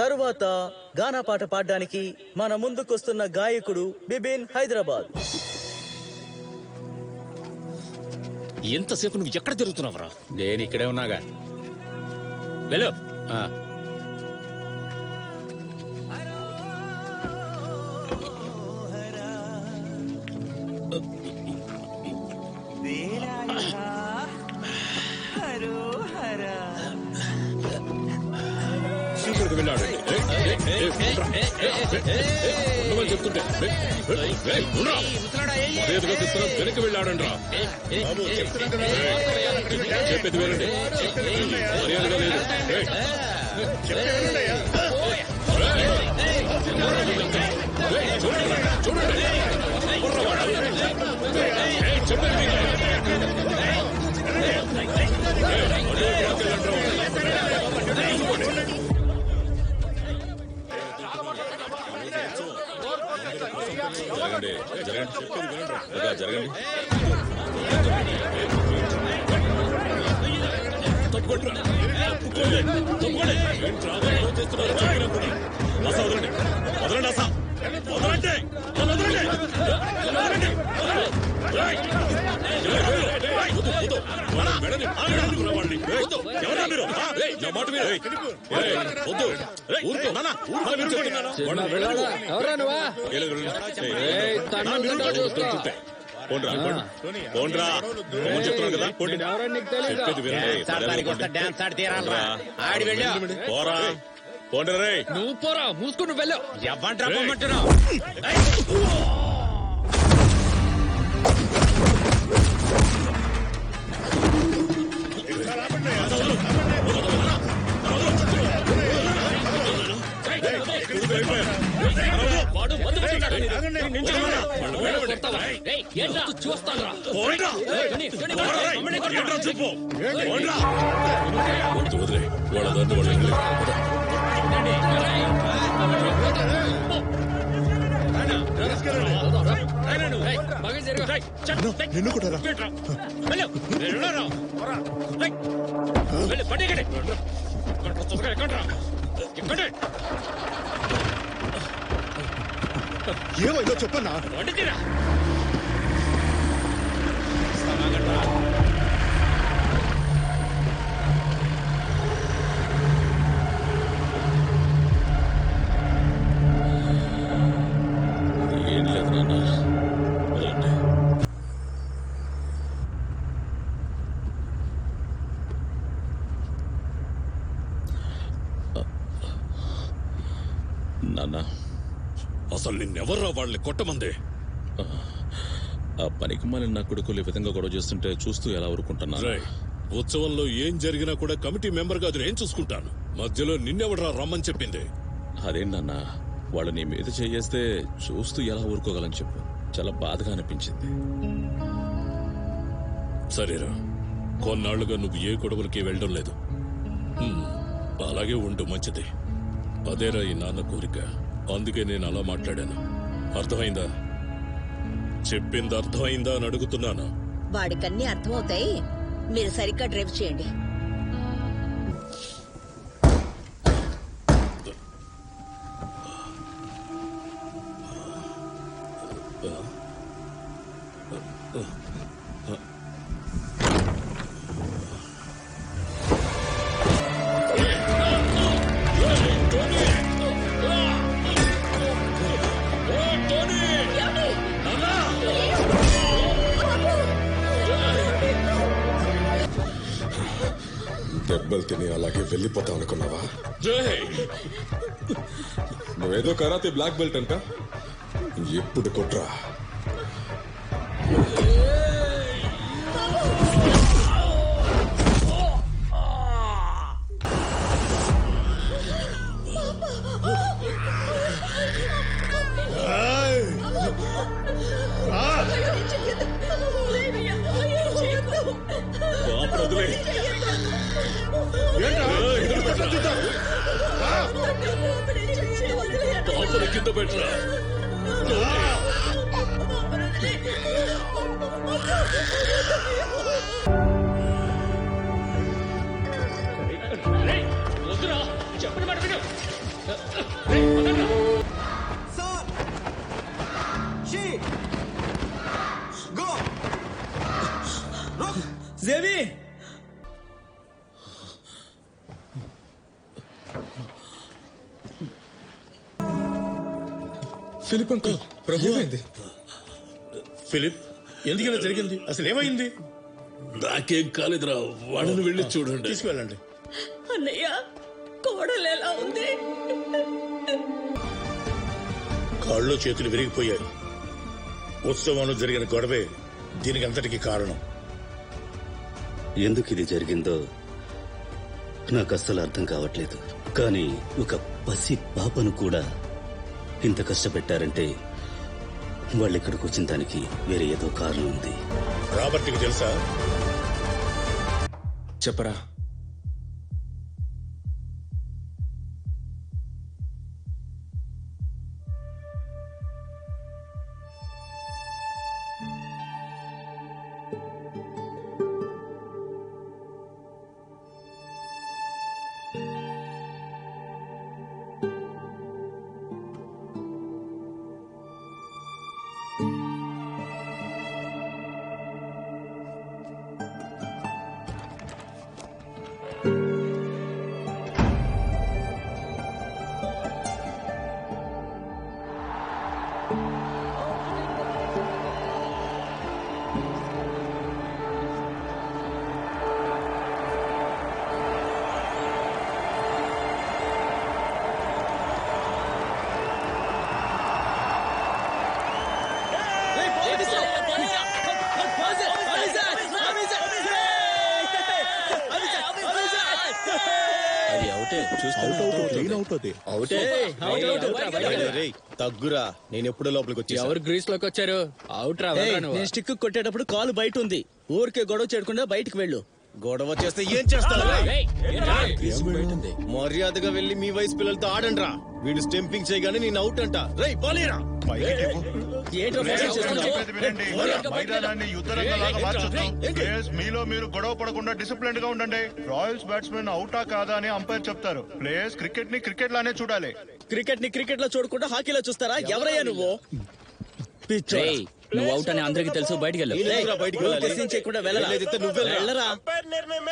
తరువాత గానా పాట పాడడానికి మన ముందుకొస్తున్న గాయకుడు బిబిన్ హైదరాబాద్. ఎంతసేపు నువ్వు ఎక్కడ తిరుగుతున్నావురా? నేను ఇక్కడే ఉన్నాగా. వెళ్ళు. వెళ్ళాడు చెప్తుంటే వెనక్కి వెళ్ళాడండి రా. చెప్పేది వెళ్ళండి. మర్యాదగా లేదు. చూడండి చెప్పండి. జరగండి. నువ్వు పోరా, మూసుకుని వెళ్ళు. ఎవ్వంట్రా పోమంటున్నావు? ఏమైందో చెప్పన్నా. ఏం లేదు నాన్న. నాన్న, అసలు నిన్నెవర్రా వాళ్ళని కొట్టమంది? ఆ పనికి మాలిన నా కొడుకులు ఈ విధంగా గొడవ చేస్తుంటే చూస్తూ ఎలా ఊరుకుంటున్నా? ఉత్సవంలో ఏం జరిగినా కూడా కమిటీ మెంబర్ గా నేను చూసుకుంటాను. మధ్యలో నిన్నెవడరా రమ్మని చెప్పింది? అదేంటన్నా, వాళ్ళు నీ మీద చేయేస్తే చూస్తూ ఎలా ఊరుకోగలని చెప్పు. చాలా బాధగా అనిపించింది. సరేరా, కొన్నాళ్లుగా నువ్వు ఏ గొడవలకి వెళ్ళడం లేదు. అలాగే ఉండు, మంచిది. అదేరా ఈ నాన్న కోరిక. అందుకే నేను అలా మాట్లాడాను. అర్థమైందా? చెప్పింది అర్థమైందా అని అడుగుతున్నాను. వాడికన్నీ అర్థమవుతాయి. మీరు సరిగ్గా డ్రైవ్ చేయండి. దెబ్బలు తిని అలాగే వెళ్ళిపోతావు అనుకున్నావా? నువ్వేదో కరాతే బ్లాక్ బెల్ట్ అంట. ఎప్పుడు కొట్రా? కింద పెట్టరా. చెప్పండి మాట విను. ఫిలిప్ అంకుల్ ఏమైంది? ఫిలిప్ ఎందుకలా జరిగింది? అసలు ఏమైంది? నాకేం కాలేదురా, వాళ్ళని వెళ్ళి చూడండి. తీసుకువెళ్ళండి. అన్నయ్య కోడలు ఎలా ఉంది? కాళ్ళు చేతులు విరిగిపోయాయి. ఉత్సవంలో జరిగిన గొడవే దీనికి అంతటికి కారణం. ఎందుకు ఇది జరిగిందో నాకు అస్సలు అర్థం కావట్లేదు. కానీ ఒక పసి పాపను కూడా ఇంత కష్టపెట్టారంటే వాళ్ళు ఇక్కడికి వచ్చిన దానికి వేరే ఏదో కారణం ఉంది. రాబర్ట్కి తెలుసా? చెప్పరా. తగ్గురా, నేను ఎప్పుడో లోపలికి వచ్చి. ఎవరు గ్రీస్ లోకి వచ్చారు? అవుట్ రా. నేను స్టిక్ కొట్టేటప్పుడు కాలు బయట ఉంది. ఊరికే గొడవ చేయకుండా బయటికి వెళ్ళు. గొడవ చేస్తే ఏం చేస్తావు? మర్యాదగా వెళ్ళి మీ వయసు పిల్లలతో ఆడండి రా. వీడు స్టెంపింగ్ చేయగానే నేను అవుట్ అంట. రేయ్ పోలీరా. ఏంట్రా మోసం చేస్తున్నావు? మైదానాన్ని యుద్ధరంగంలాగా మార్చొద్దు. ప్లేయర్స్ మీలో మీరు గొడవ పడకుండా డిసిప్లిన్ గా ఉండండి. రాయల్స్ బ్యాట్స్మెన్ అవుటా కాదా అని అంపైర్ చెప్తారు. ప్లేయర్స్ క్రికెట్ ని క్రికెట్ లానే చూడాలి. క్రికెట్ ని క్రికెట్ లో చూడకుండా హాకీలో చూస్తారా? ఎవరయ్యా నువ్వు? నువ్వు అవుట్ అని అందరికి తెలుసు. బయటికి వెళ్ళు. చేయకుండా వెళ్ళరా.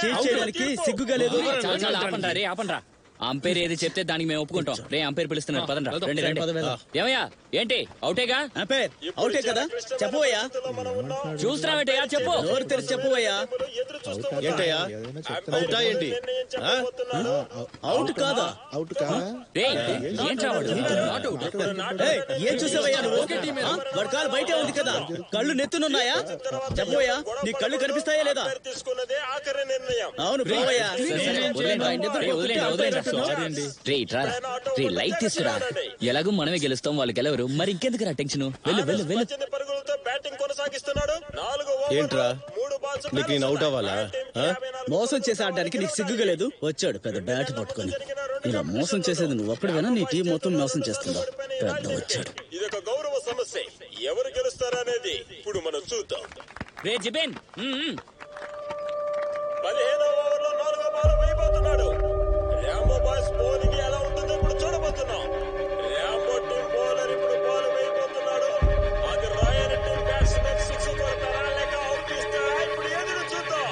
చీట్ చేయడానికి సిగ్గుగా లేదు. ఆపండ్రా రే, ఆపండ్రా. అంపైర్ ఏది చెప్తే దానికి మేము ఒప్పుకుంటాం. రే అంపైర్ పిలుస్తున్నారు, పదండ్రా. రండి రండి. ఏమయ్యా ఏంటి అవుటేగా? అంపైర్ అవుటే కదా, చెప్పవయ్యా. చూస్తున్నావేటయ్యా? చెప్పు. నోరు తెరిచి చెప్పవయ్యా. ఏంటయ్యా అవుటా ఏంటి? అవుట్ కాదా? రే ఏంట్రా వాడు? Not out. ఏయ్, ఏం చూసావయ్యా నువ్వు? వాడి కాలు బయటే ఉంది కదా, కళ్ళు నెత్తునున్నాయా? చెప్పవయ్యా, నీ కళ్ళు కనిపిస్తాయా లేదా? అవును పోవయ్యా. రే లైట్ తీసుకురా. ఎలాగో మనమే గెలుస్తాం, వాళ్ళు గెలవరు. మరి ఇంకెందుకు రా టెన్షన్? వెళ్ళు వెళ్ళు వెళ్ళు. ఏంట్రా నీకు నేను అవుట్ అవ్వాలా? మోసం చేసి ఆడడానికి నీకు సిగ్గుగా లేదు? వచ్చాడు పెద్ద బ్యాట్ పట్టుకొని. ఇలా మోసం చేసేది నువ్వు ఒక్కడివేనా? నీ టీం మొత్తం మోసం చేస్తుందా? పెద్ద వచ్చాడు. ఇదొక గౌరవ సమస్య. ఎవరు గెలుస్తారనేది ఇప్పుడు మనం చూద్దాం. రే జిబేన్ 15వ ఓవర్లో 4వ బాల్ వేయబోతున్నాడు. ర్యాంబో బాయ్స్ బౌలింగ్ ఎలా ఉంటుందో ఇప్పుడు చూడబోతున్నాం. ర్యాంబో టీం బౌలర్ ఇప్పుడు బాల్ వేయబోతున్నాడు. అది రాయల్ టీం బ్యాట్స్మెన్ 6 కొడతారా లేక అవుట్ ఇస్తారా? ఇప్పుడు ఎదురు చూద్దాం.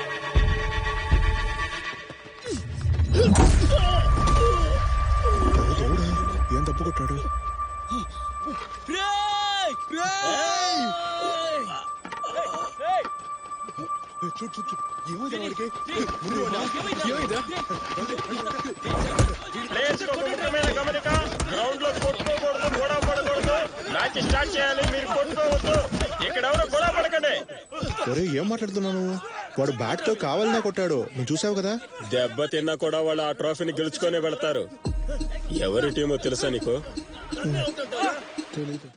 ఏం తప్పు కొట్టాడు? ప్లేయర్స్ కు ఒక ముఖ్యమైన గమనిక. గ్రౌండ్ లో కొట్టుకోకూడదు, గొడవ పడకూడదు. మ్యాచ్ స్టార్ట్ చేయాలి, మీరు కొట్టుకోవద్దు. ఇక్కడ ఎవరు గొడవ పడకండి. ఏం మాట్లాడుతున్నాను? వాడు బ్యాట్ తో కావాలన్నా కొట్టాడు, నువ్వు చూసావు కదా. దెబ్బ తిన్నా కూడా వాళ్ళు ఆ ట్రోఫీని గెలుచుకొని వెళ్తారు. ఎవరి టీమో తెలుసా నీకు?